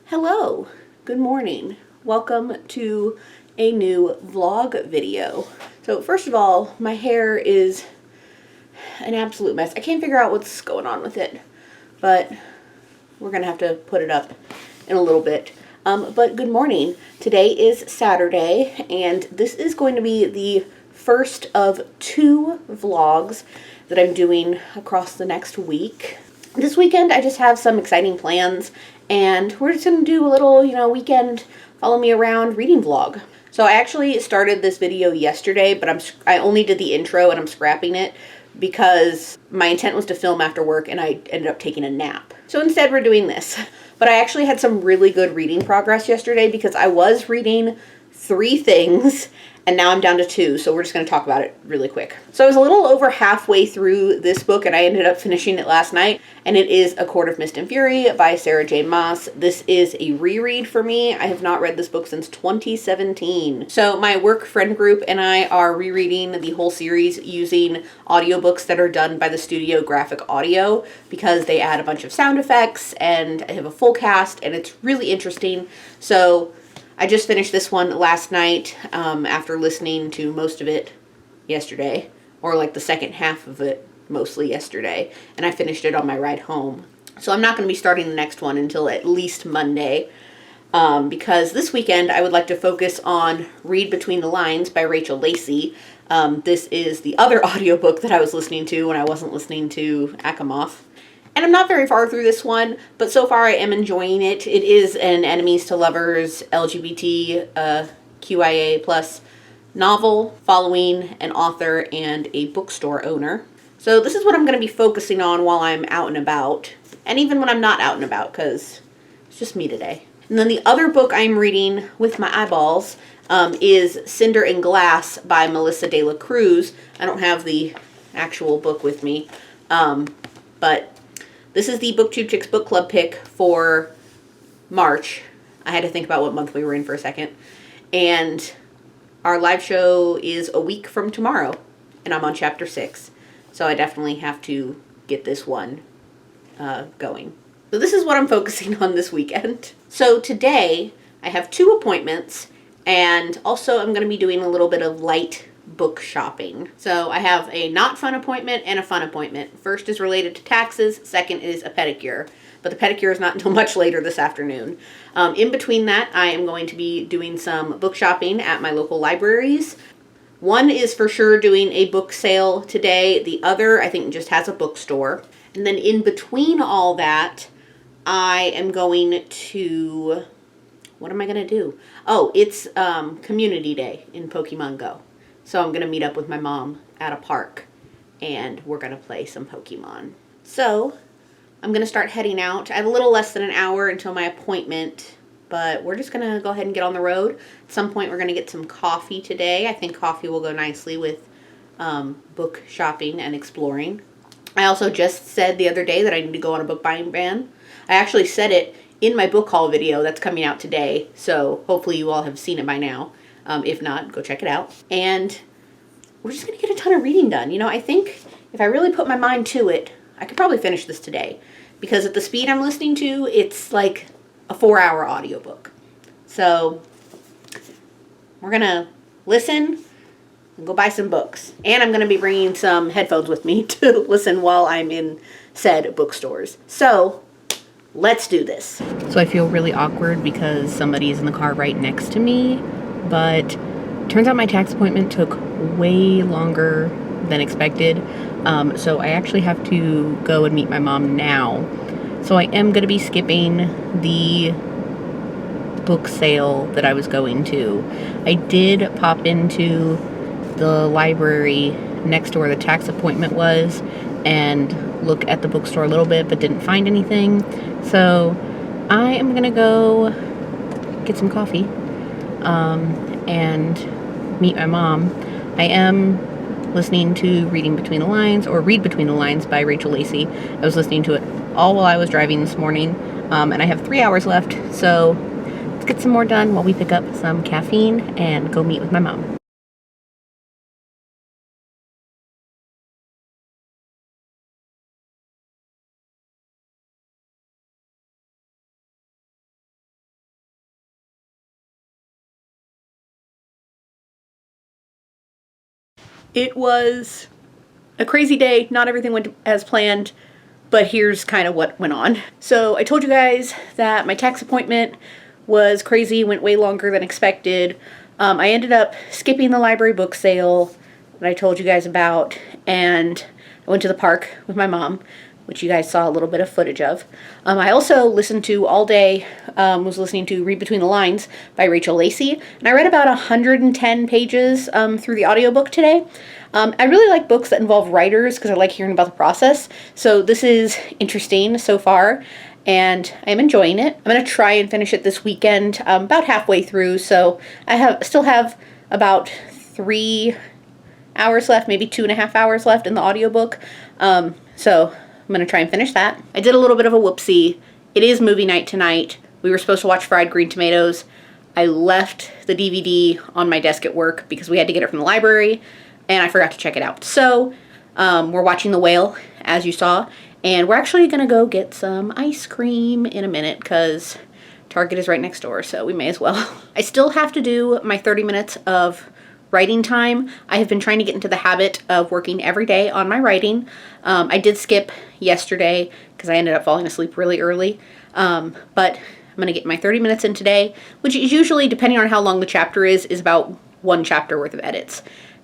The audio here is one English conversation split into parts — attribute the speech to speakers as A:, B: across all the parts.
A: Hello, good morning. Welcome to a new vlog video. So first of all, my hair is an absolute mess. I can't figure out what's going on with it, but we're gonna have to put it up in a little bit. But good morning. Today is Saturday, and this is going to be the first of 2 vlogs that I'm doing across the next week. This weekend, I just have some exciting plans, and we're just going to do a little, weekend follow me around reading vlog. So I actually started this video yesterday, but I only did the intro and I'm scrapping it because my intent was to film after work and I ended up taking a nap. So instead we're doing this. But I actually had some really good reading progress yesterday because I was reading 3 things and now I'm down to 2, so we're just going to talk about it really quick. So I was a little over halfway through this book and I ended up finishing it last night, and it is A Court of Mist and Fury by Sarah J. Maas. This is a reread for me. I have not read this book since 2017. So my work friend group and I are rereading the whole series using audiobooks that are done by the studio Graphic Audio because they add a bunch of sound effects and I have a full cast and it's really interesting. So I just finished this one last night after listening to most of it yesterday, or like the second half of it mostly yesterday, and I finished it on my ride home. So I'm not going to be starting the next one until at least Monday, because this weekend I would like to focus on Read Between the Lines by Rachel Lacey. This is the other audiobook that I was listening to when I wasn't listening to Asimov. And I'm not very far through this one, but so far I am enjoying it. It is an enemies to lovers LGBT QIA plus novel following an author and a bookstore owner. So this is what I'm going to be focusing on while I'm out and about, and even when I'm not out and about, because it's just me today. And then the other book I'm reading with my eyeballs is Cinder and Glass by Melissa de la Cruz. I don't have the actual book with me, but this is the BookTube Chicks Book Club pick for March. I had to think about what month we were in for a second. And our live show is a week from tomorrow, and I'm on chapter 6. So I definitely have to get this one going. So this is what I'm focusing on this weekend. So today I have 2 appointments, and also I'm going to be doing a little bit of light book shopping. So I have a not fun appointment and a fun appointment. First is related to taxes, second is a pedicure. But the pedicure is not until much later this afternoon. In between that, I am going to be doing some book shopping at my local libraries. One is for sure doing a book sale today. The other, I think, just has a bookstore. And then in between all that, I am going to... What am I going to do? Oh, it's Community Day in Pokemon Go. So I'm going to meet up with my mom at a park, and we're going to play some Pokemon. So I'm going to start heading out. I have a little less than an hour until my appointment, but we're just going to go ahead and get on the road. At some point, we're going to get some coffee today. I think coffee will go nicely with book shopping and exploring. I also just said the other day that I need to go on a book buying ban. I actually said it in my book haul video that's coming out today, so hopefully you all have seen it by now. If not, go check it out. And we're just going to get a ton of reading done. I think if I really put my mind to it, I could probably finish this today. Because at the speed I'm listening to, it's like a 4-hour audiobook. So we're going to listen and go buy some books. And I'm going to be bringing some headphones with me to listen while I'm in said bookstores. So let's do this. So I feel really awkward because somebody is in the car right next to me. But turns out my tax appointment took way longer than expected. So I actually have to go and meet my mom now. So I am going to be skipping the book sale that I was going to. I did pop into the library next to where the tax appointment was and look at the bookstore a little bit, but didn't find anything. So I am going to go get some coffee and meet my mom. I am listening to Reading Between the Lines, or Read Between the Lines by Rachel Lacey. I was listening to it all while I was driving this morning, and I have 3 hours left, so let's get some more done while we pick up some caffeine and go meet with my mom. It was a crazy day. Not everything went as planned, but here's kind of what went on. So I told you guys that my tax appointment was crazy, went way longer than expected. I ended up skipping the library book sale that I told you guys about, and I went to the park with my mom, which you guys saw a little bit of footage of. I also listened to all day, was listening to Read Between the Lines by Rachel Lacey, and I read about 110 pages through the audiobook today. I really like books that involve writers because I like hearing about the process, so this is interesting so far, and I'm enjoying it. I'm going to try and finish it this weekend, about halfway through, so I still have about 3 hours left, maybe 2.5 hours left in the audiobook, so I'm going to try and finish that. I did a little bit of a whoopsie. It is movie night tonight. We were supposed to watch Fried Green Tomatoes. I left the DVD on my desk at work because we had to get it from the library, and I forgot to check it out. So we're watching The Whale, as you saw, and we're actually going to go get some ice cream in a minute because Target is right next door, so we may as well. I still have to do my 30 minutes of writing time. I have been trying to get into the habit of working every day on my writing. I did skip yesterday because I ended up falling asleep really early, but I'm going to get my 30 minutes in today, which is usually, depending on how long the chapter is about 1 chapter worth of edits.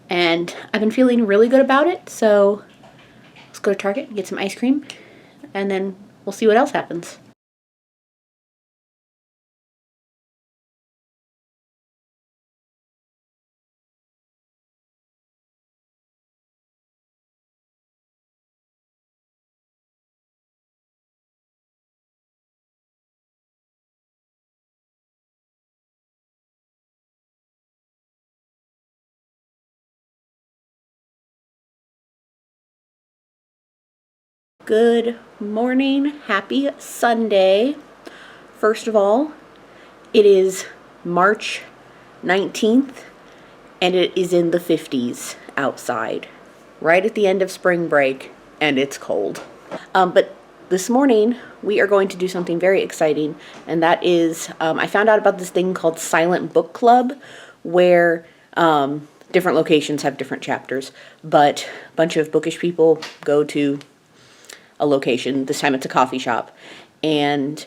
A: And I've been feeling really good about it, so let's go to Target and get some ice cream, and then we'll see what else happens. Good morning, happy Sunday. First of all, it is March 19th and it is in the 50s outside, right at the end of spring break, and it's cold. But this morning we are going to do something very exciting, and that is I found out about this thing called Silent Book Club, where different locations have different chapters, but a bunch of bookish people go to a location. This time it's a coffee shop, and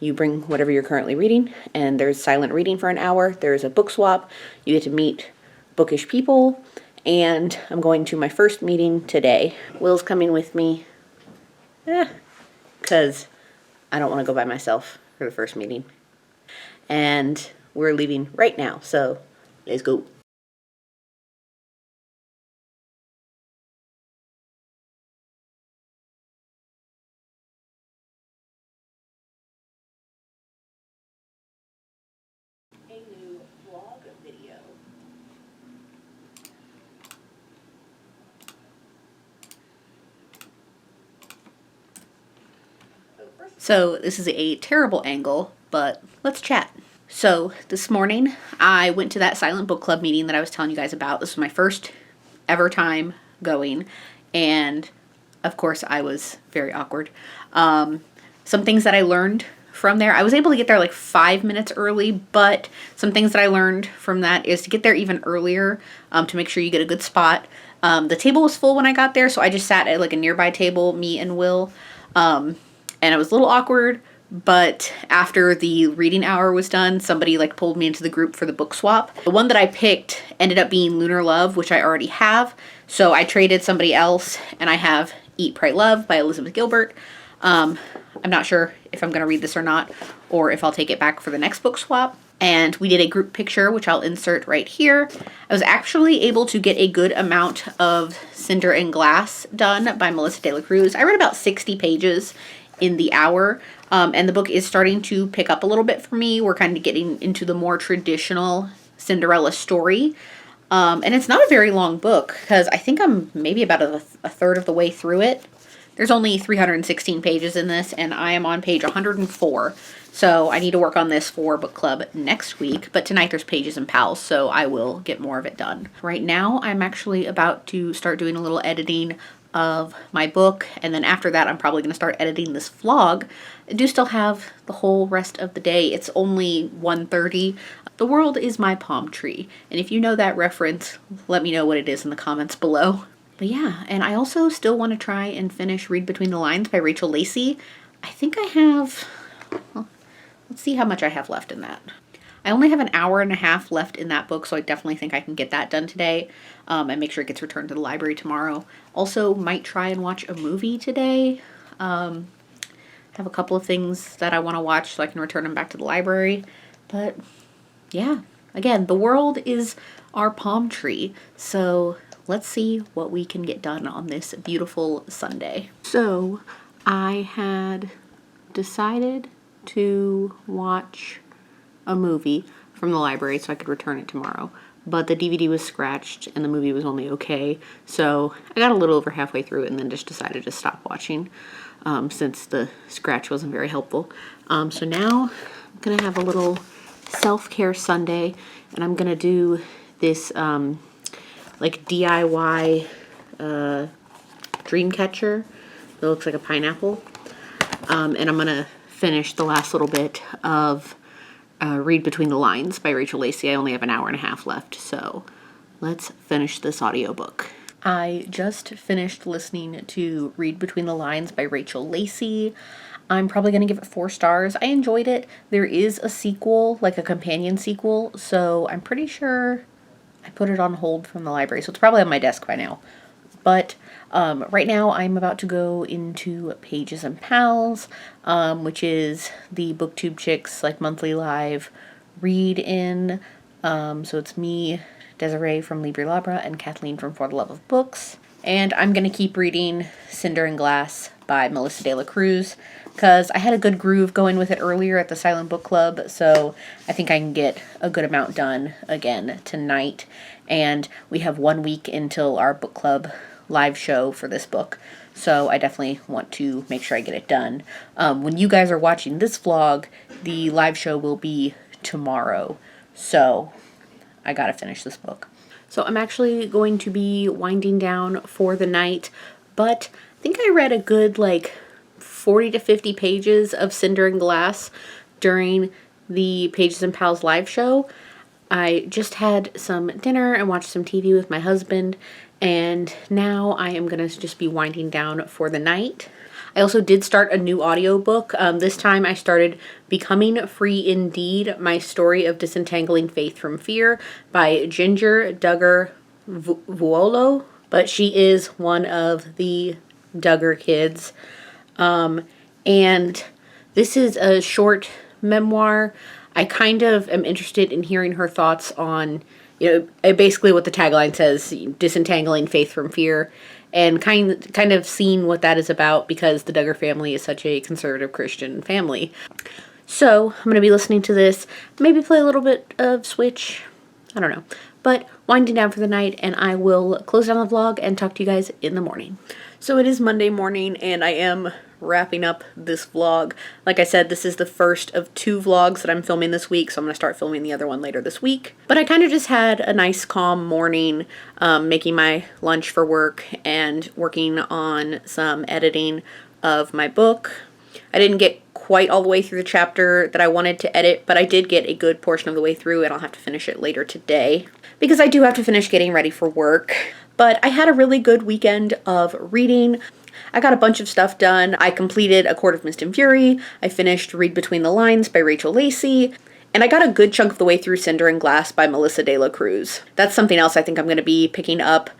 A: you bring whatever you're currently reading, and there's silent reading for an hour. There's a book swap. You get to meet bookish people, and I'm going to my first meeting today. Will's coming with me because I don't want to go by myself for the first meeting, and we're leaving right now, so let's go. A new vlog video. So this is a terrible angle, but let's chat. So this morning I went to that Silent Book Club meeting that I was telling you guys about. This was my first ever time going, and of course I was very awkward. Some things that I learned from there, I was able to get there like 5 minutes early, but some things that I learned from that is to get there even earlier, to make sure you get a good spot. The table was full when I got there, so I just sat at like a nearby table, me and Will, and it was a little awkward, but after the reading hour was done, somebody like pulled me into the group for the book swap. The one that I picked ended up being Lunar Love, which I already have, so I traded somebody else, and I have Eat, Pray, Love by Elizabeth Gilbert. I'm not sure if I'm going to read this or not, or if I'll take it back for the next book swap. And we did a group picture, which I'll insert right here. I was actually able to get a good amount of Cinder and Glass done by Melissa De La Cruz. I read about 60 pages in the hour, and the book is starting to pick up a little bit for me. We're kind of getting into the more traditional Cinderella story. And it's not a very long book, because I think I'm maybe about a third of the way through it. There's only 316 pages in this, and I am on page 104. So I need to work on this for book club next week. But tonight there's Pages and Pals, so I will get more of it done. Right now I'm actually about to start doing a little editing of my book, and then after that I'm probably going to start editing this vlog. I do still have the whole rest of the day. It's only 1:30. The world is my palm tree, and if you know that reference, let me know what it is in the comments below. But yeah, and I also still want to try and finish Read Between the Lines by Rachel Lacey. I think I have, well, let's see how much I have left in that. I only have an hour and a half left in that book, so I definitely think I can get that done today, and make sure it gets returned to the library tomorrow. Also, might try and watch a movie today. Have a couple of things that I want to watch so I can return them back to the library. But yeah, again, the world is our palm tree, so let's see what we can get done on this beautiful Sunday. So I had decided to watch a movie from the library so I could return it tomorrow, but the DVD was scratched and the movie was only okay, so I got a little over halfway through it and then just decided to stop watching since the scratch wasn't very helpful. So now I'm gonna have a little self-care Sunday, and I'm gonna do this like DIY dream catcher that looks like a pineapple, and I'm gonna finish the last little bit of Read Between the Lines by Rachel Lacey. I only have an hour and a half left, so let's finish this audiobook. I just finished listening to Read Between the Lines by Rachel Lacey. I'm probably going to give it 4 stars. I enjoyed it. There is a sequel, like a companion sequel, so I'm pretty sure I put it on hold from the library, so it's probably on my desk by now. But right now I'm about to go into Pages and Pals, which is the BookTube Chicks like monthly live read-in. So it's me, Desiree from Libri Labra, and Kathleen from For the Love of Books. And I'm going to keep reading Cinder and Glass by Melissa de la Cruz, because I had a good groove going with it earlier at the Silent Book Club, so I think I can get a good amount done again tonight. And we have 1 week until our book club live show for this book, so I definitely want to make sure I get it done. When you guys are watching this vlog, the live show will be tomorrow, so I gotta finish this book. So I'm actually going to be winding down for the night, but I think I read a good like 40 to 50 pages of Cinder and Glass during the Pages and Pals live show. I just had some dinner and watched some TV with my husband, and now I am going to just be winding down for the night. I also did start a new audiobook. This time I started Becoming Free Indeed, My Story of Disentangling Faith from Fear by Ginger Duggar Vuolo, but she is one of the Duggar kids. And this is a short memoir. I kind of am interested in hearing her thoughts on, basically what the tagline says, disentangling faith from fear, and kind of seeing what that is about, because the Duggar family is such a conservative Christian family. So I'm going to be listening to this, maybe play a little bit of Switch, I don't know, but winding down for the night, and I will close down the vlog and talk to you guys in the morning. So it is Monday morning, and I am wrapping up this vlog. Like I said, this is the first of 2 vlogs that I'm filming this week, so I'm going to start filming the other one later this week. But I kind of just had a nice calm morning, making my lunch for work and working on some editing of my book. I didn't get quite all the way through the chapter that I wanted to edit, but I did get a good portion of the way through, and I'll have to finish it later today, because I do have to finish getting ready for work. But I had a really good weekend of reading. I got a bunch of stuff done. I completed A Court of Mist and Fury. I finished Read Between the Lines by Rachel Lacey. And I got a good chunk of the way through Cinder and Glass by Melissa de la Cruz. That's something else I think I'm going to be picking up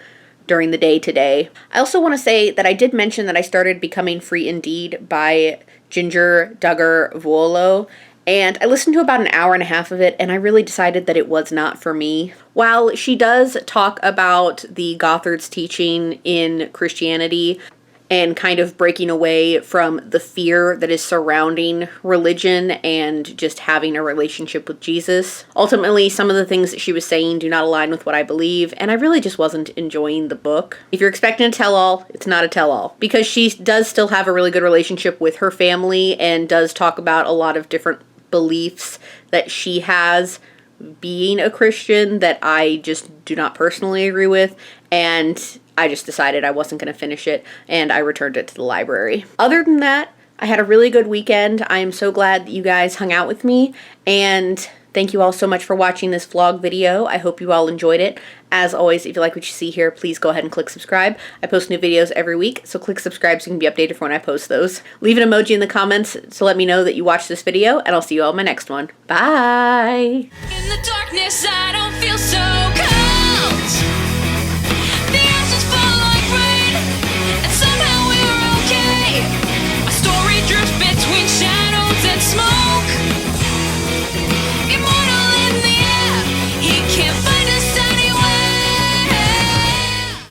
A: during the day today. I also want to say that I did mention that I started Becoming Free Indeed by Ginger Duggar Vuolo, and I listened to about an hour and a half of it, and I really decided that it was not for me. While she does talk about the Gothard's teaching in Christianity and kind of breaking away from the fear that is surrounding religion and just having a relationship with Jesus, ultimately some of the things that she was saying do not align with what I believe, and I really just wasn't enjoying the book. If you're expecting a tell-all, it's not a tell-all, because she does still have a really good relationship with her family and does talk about a lot of different beliefs that she has being a Christian that I just do not personally agree with, and I just decided I wasn't going to finish it, and I returned it to the library. Other than that, I had a really good weekend. I am so glad that you guys hung out with me, and thank you all so much for watching this vlog video. I hope you all enjoyed it. As always, if you like what you see here, please go ahead and click subscribe. I post new videos every week, so click subscribe so you can be updated for when I post those. Leave an emoji in the comments to let me know that you watched this video, and I'll see you all in my next one. Bye! In the darkness,